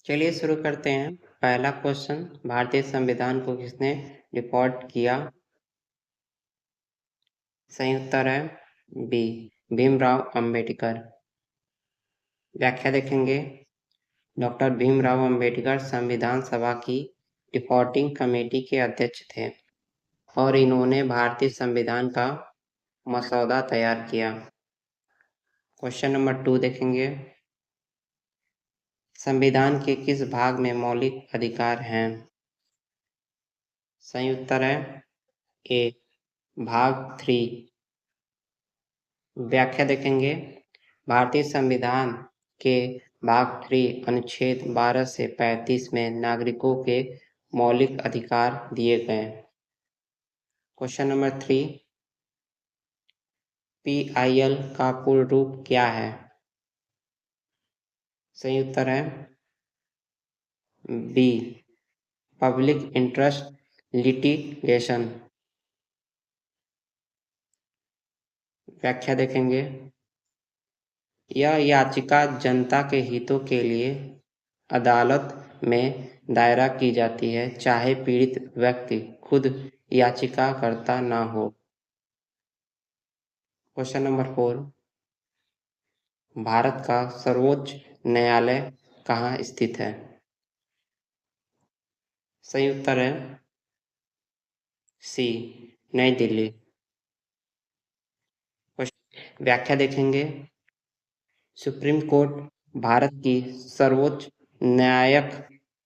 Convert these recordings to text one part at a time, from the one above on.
चलिए शुरू करते हैं। पहला क्वेश्चन, भारतीय संविधान को किसने रिपोर्ट किया? सही उत्तर है बी, भीमराव अंबेडकर। व्याख्या देखेंगे। डॉक्टर भीमराव अंबेडकर संविधान सभा की रिपोर्टिंग कमेटी के अध्यक्ष थे और इन्होंने भारतीय संविधान का मसौदा तैयार किया। क्वेश्चन नंबर 2 देखेंगे। संविधान के किस भाग में मौलिक अधिकार हैं? सही उत्तर है ए, भाग 3। व्याख्या देखेंगे। भारतीय संविधान के भाग 3 अनुच्छेद 12 से 35 में नागरिकों के मौलिक अधिकार दिए गए। क्वेश्चन नंबर 3, PIL का पूर्ण रूप क्या है? सही उत्तर है बी, पब्लिक इंटरेस्ट लिटिगेशन। व्याख्या देखेंगे। यह याचिका जनता के हितों के लिए अदालत में दायरा की जाती है, चाहे पीड़ित व्यक्ति खुद याचिकाकर्ता न हो। क्वेश्चन नंबर 4, भारत का सर्वोच्च न्यायालय कहाँ स्थित है? सही उत्तर है सी, नई दिल्ली। व्याख्या देखेंगे। सुप्रीम कोर्ट भारत की सर्वोच्च न्यायिक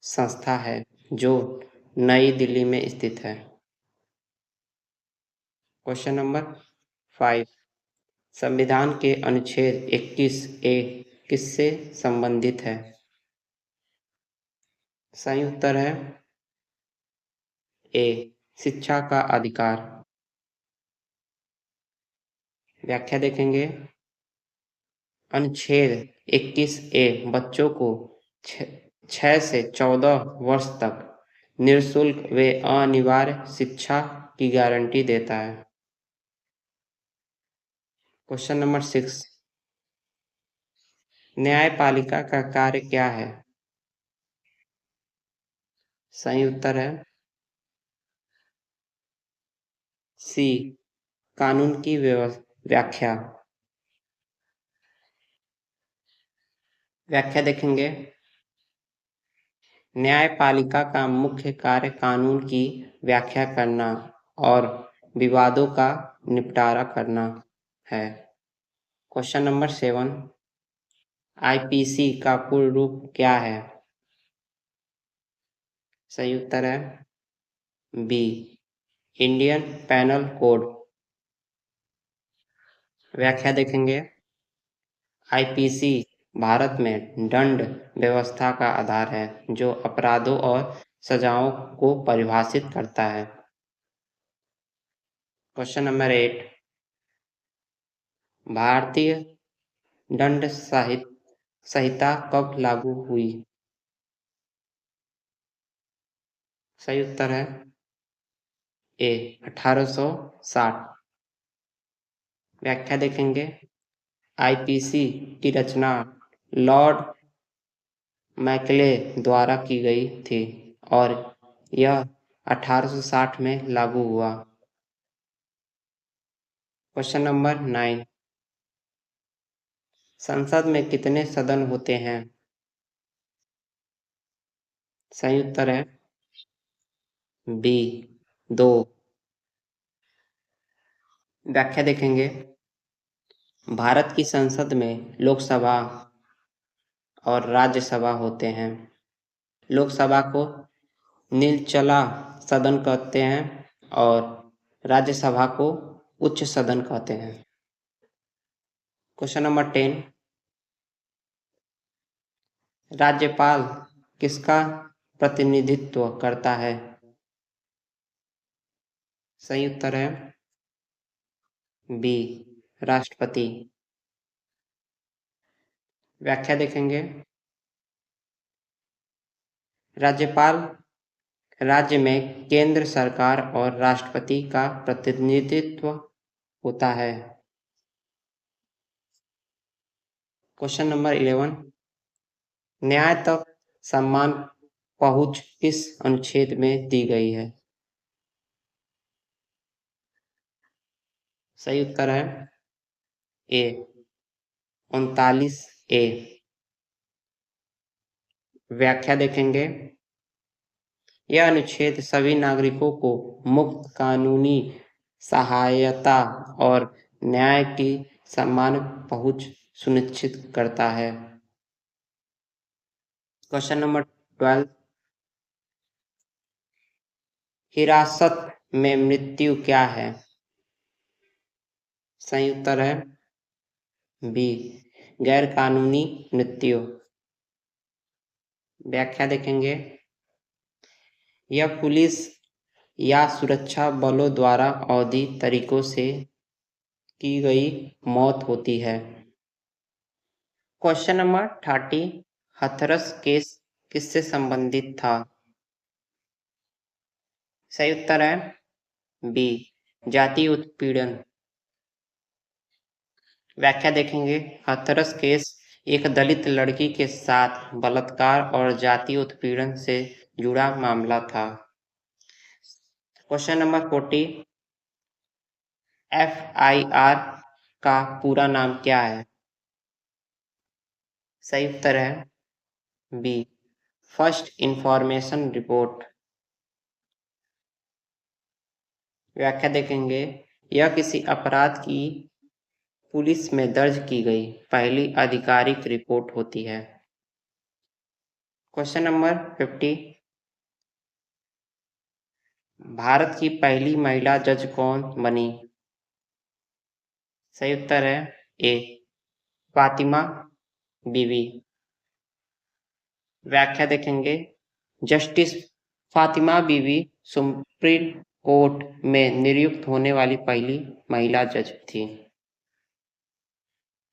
संस्था है जो नई दिल्ली में स्थित है। क्वेश्चन नंबर 5, संविधान के अनुच्छेद 21A किससे संबंधित है? सही उत्तर है ए, शिक्षा का अधिकार। व्याख्या देखेंगे। अनुच्छेद 21A बच्चों को 6 से 14 वर्ष तक निःशुल्क व अनिवार्य शिक्षा की गारंटी देता है। क्वेश्चन नंबर 6, न्यायपालिका का कार्य क्या है? सही उत्तर है सी, कानून की व्याख्या। व्याख्या देखेंगे। न्यायपालिका का मुख्य कार्य कानून की व्याख्या करना और विवादों का निपटारा करना है। क्वेश्चन नंबर 7, IPC का पूर्ण रूप क्या है? सही उत्तर है बी, इंडियन पैनल कोड। व्याख्या देखेंगे। IPC भारत में दंड व्यवस्था का आधार है जो अपराधों और सजाओं को परिभाषित करता है। क्वेश्चन नंबर 8, भारतीय दंड संहिता कब लागू हुई? सही उत्तर है ए, 1860। व्याख्या देखेंगे। IPC की रचना लॉर्ड मैकले द्वारा की गई थी और यह 1860 में लागू हुआ। क्वेश्चन नंबर 9, संसद में कितने सदन होते हैं? सही उत्तर है बी, 2। व्याख्या देखेंगे। भारत की संसद में लोकसभा और राज्यसभा होते हैं। लोकसभा को निचला सदन कहते हैं और राज्यसभा को उच्च सदन कहते हैं। क्वेश्चन नंबर 10, राज्यपाल किसका प्रतिनिधित्व करता है? सही उत्तर है बी, राष्ट्रपति। व्याख्या देखेंगे। राज्यपाल राज्य में केंद्र सरकार और राष्ट्रपति का प्रतिनिधित्व होता है। क्वेश्चन नंबर 11, न्याय तक सम्मान पहुंच किस अनुच्छेद में दी गई है? सही उत्तर है ए 39A। व्याख्या देखेंगे। यह अनुच्छेद सभी नागरिकों को मुफ्त कानूनी सहायता और न्याय की समान पहुंच सुनिश्चित करता है। Question number 12। हिरासत में मृत्यु क्या है? सही उत्तर है बी गैर कानूनी मृत्यु। व्याख्या देखेंगे। यह पुलिस या सुरक्षा बलों द्वारा अवैध तरीकों से की गई मौत होती है। Question number 30। हथरस केस किससे संबंधित था? सही उत्तर है बी जाति उत्पीड़न। व्याख्या देखेंगे। हथरस केस एक दलित लड़की के साथ बलात्कार और जाति उत्पीड़न से जुड़ा मामला था। Question number 40। FIR का पूरा नाम क्या है? सही उत्तर है बी फर्स्ट इंफॉर्मेशन रिपोर्ट। व्याख्या देखेंगे। यह किसी अपराध की पुलिस में दर्ज की गई पहली आधिकारिक रिपोर्ट होती है। Question number 50। भारत की पहली महिला जज कौन बनी? सही उत्तर है ए फातिमा बीवी। व्याख्या देखेंगे। जस्टिस फातिमा बीवी सुप्रीम कोर्ट में नियुक्त होने वाली पहली महिला जज थी।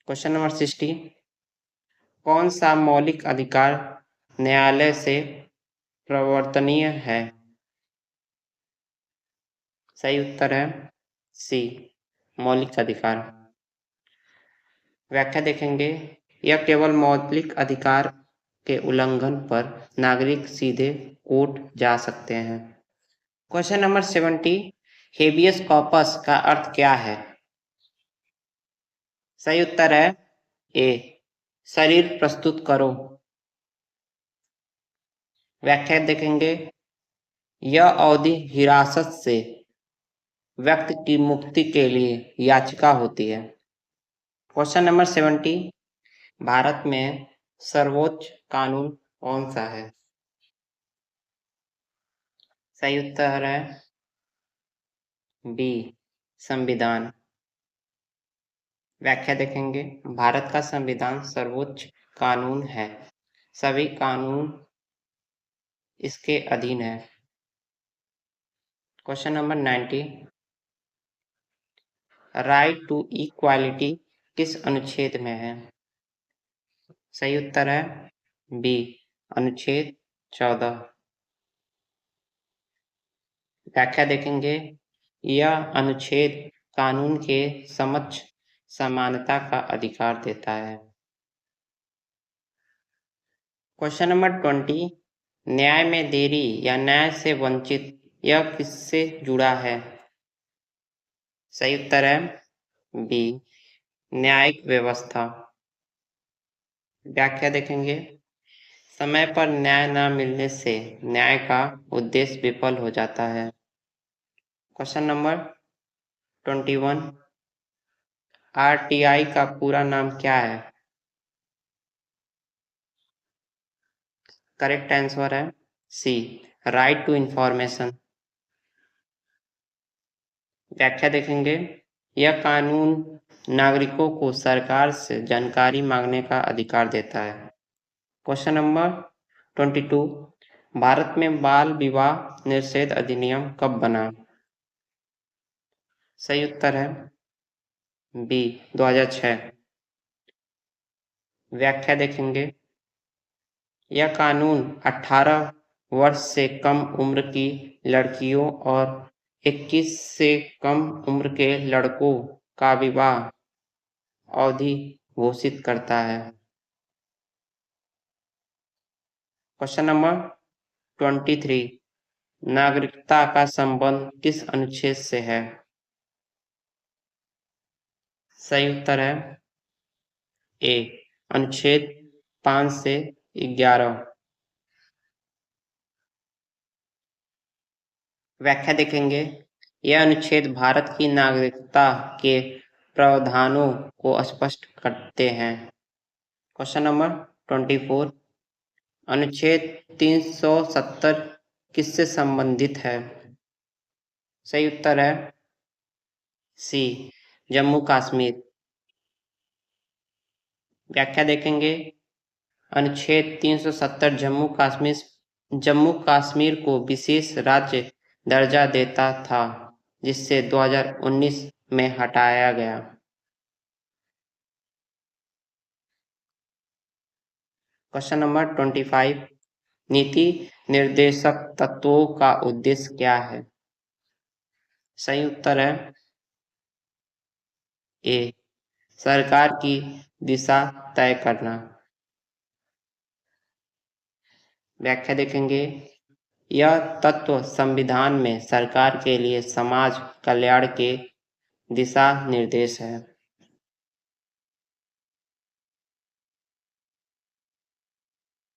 Question number 60। कौन सा मौलिक अधिकार न्यायालय से प्रवर्तनीय है? सही उत्तर है सी मौलिक अधिकार। व्याख्या देखेंगे। यह केवल मौलिक अधिकार के उल्लंघन पर नागरिक सीधे कोर्ट जा सकते हैं। Question number 70। हेबियस कॉर्पस का अर्थ क्या है? सही उत्तर है ए शरीर प्रस्तुत करो। व्याख्या देखेंगे। यह अवधि हिरासत से व्यक्ति की मुक्ति के लिए याचिका होती है। Question number 70। भारत में सर्वोच्च कानून कौन सा है? सही उत्तर है बी संविधान। व्याख्या देखेंगे। भारत का संविधान सर्वोच्च कानून है। सभी कानून इसके अधीन है। Question number 90। Right to equality किस अनुच्छेद में है? सही उत्तर है बी अनुच्छेद 14। व्याख्या देखेंगे। यह अनुच्छेद कानून के समक्ष समानता का अधिकार देता है। Question number 20। न्याय में देरी या न्याय से वंचित यह किससे जुड़ा है? सही उत्तर है बी न्यायिक व्यवस्था। व्याख्या देखेंगे। समय पर न्याय न मिलने से न्याय का उद्देश्य विफल हो जाता है। Question number 21। RTI का पूरा नाम क्या है? करेक्ट आंसर है सी राइट टू इंफॉर्मेशन। व्याख्या देखेंगे। यह कानून नागरिकों को सरकार से जानकारी मांगने का अधिकार देता है। Question number 22। भारत में बाल विवाह निषेध अधिनियम कब बना? सही उत्तर है बी 2006। व्याख्या देखेंगे। यह कानून 18 वर्ष से कम उम्र की लड़कियों और 21 से कम उम्र के लड़कों का विवाह अवधि घोषित करता है। क्वेश्चन नंबर 23, नागरिकता का संबंध किस अनुच्छेद से है? सही उत्तर है ए, अनुच्छेद 5 से 11। व्याख्या देखेंगे। यह अनुच्छेद भारत की नागरिकता के प्रावधानों को स्पष्ट करते हैं। क्वेश्चन नंबर 24, अनुच्छेद 370 किससे संबंधित है? सही उत्तर है सी, जम्मू कश्मीर। व्याख्या देखेंगे। अनुच्छेद 370 जम्मू कश्मीर को विशेष राज्य दर्जा देता था, जिससे 2019 में हटाया गया। क्वेश्चन नंबर 25, नीति निर्देशक तत्वों का उद्देश्य क्या है? सही उत्तर है ए, सरकार की दिशा तय करना। व्याख्या देखेंगे। यह तत्व संविधान में सरकार के लिए समाज कल्याण के दिशा निर्देश है।